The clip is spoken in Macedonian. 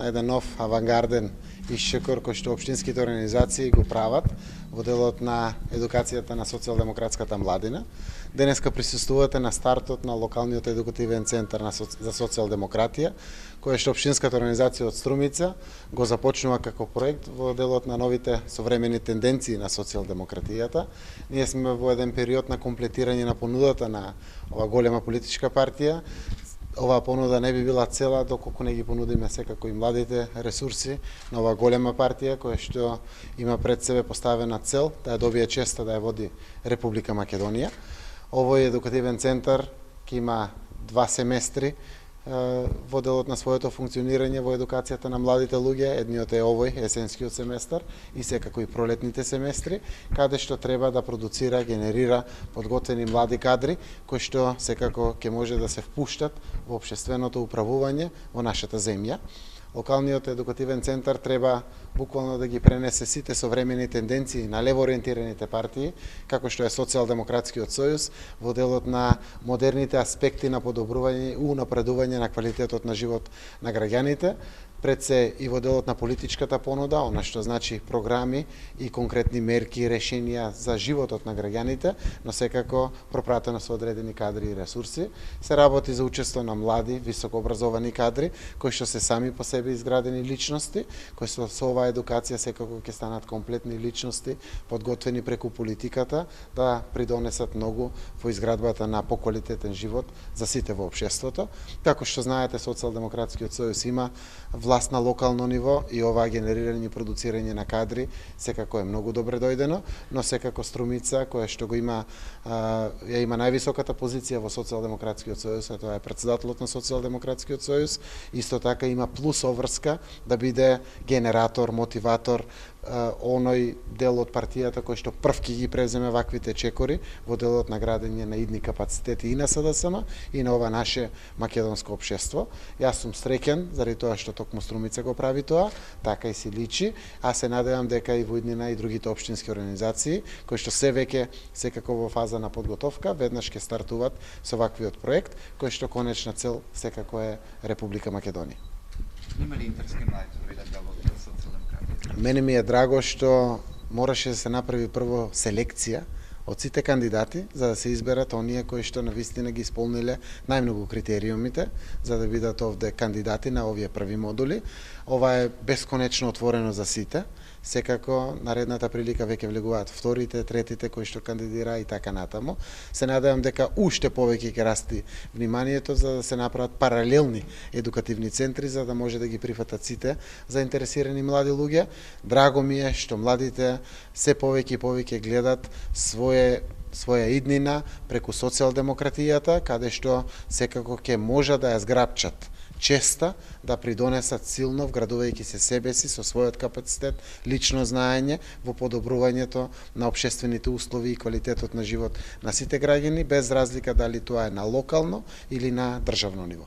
на еден нов авангарден исчекор кој што општинските организации го прават во делот на едукацијата на социјалдемократската младина. Денеска присуствувате на стартот на локалниот едукативен центар за социјалдемократија, кој што општинската организација од Струмица го започнува како проект во делот на новите современи тенденции на социјалдемократијата. Ние сме во еден период на комплетирање на понудата на ова голема политичка партија. Оваа понуда не би била цела доколку не ги понудиме секако и младите ресурси на оваа голема партија која што има пред себе поставена цел да ја добие честа да ја води Република Македонија. Овој едукативен центар ќе има 2 семестри во делот на своето функционирање во едукацијата на младите луѓе. Едниот е овој есенскиот семестар и секако и пролетните семестри, каде што треба да продуцира, генерира подготвени млади кадри кои што секако ќе може да се впуштат во општественото управување во нашата земја. Локалниот едукативен центар треба буквално да ги пренесе сите современи тенденции на левоориентираните партии, како што е Социјалдемократскиот сојуз, во делот на модерните аспекти на подобрување и унапредување на квалитетот на живот на граѓаните, пред се и во делот на политичката понуда, она што значи програми и конкретни мерки и решенија за животот на граѓаните, но секако пропратено со одредени кадри и ресурси. Се работи за учество на млади, високообразовани кадри, кои што се сами по себе изградени личности, кои со оваа едукација секако ќе станат комплетни личности, подготвени преку политиката, да придонесат многу во изградбата на поквалитетен живот за сите во општеството. Како што знаете, Социјалдемократскиот сојуз има власт на локално ниво и оваа генерирање и продуцирање на кадри секако е многу добре дојдено, но секако Струмица, која што го има ја има највисоката позиција во Социјалдемократскиот сојуз, а тоа е претседателот на Социјалдемократскиот сојуз, исто така има плюс обврска да биде генератор, мотиватор, оној дел од партијата кој што прв ќе ги преземе ваквите чекори во делот на градење на идни капацитети и на СДСМ и на ова наше македонско општество. Јас сум среќен заради тоа што токму Струмица го прави тоа, така и си личи, а се надевам дека и во иднина и другите општински организации кои што се веќе секако во фаза на подготовка веднаш ќе стартуваат со ваквиот проект кој што конечна цел секако е Република Македонија. Има ли интерес кај младите да видат да водат социјалдемократија? Мене ми е драго што мораше да се направи прво селекција од сите кандидати за да се изберат оние кои што навистина ги исполниле најмногу критериумите за да бидат овде кандидати на овие први модули. Ова е бесконечно отворено за сите. Секако наредната прилика веќе влегуваат вторите, третите кои што кандидира и така натаму. Се надевам дека уште повеќе ќе расти вниманието за да се направат паралелни едукативни центри за да може да ги прифатат сите заинтересирани млади луѓе. Драго ми е што младите се повеќе и повеќе гледат своја иднина преку социјалдемократијата, каде што секако ќе можат да ја зграпчат честа да придонесат силно вградувајќи се себеси со својот капацитет, лично знаење во подобрувањето на општествените услови и квалитетот на живот на сите граѓани без разлика дали тоа е на локално или на државно ниво.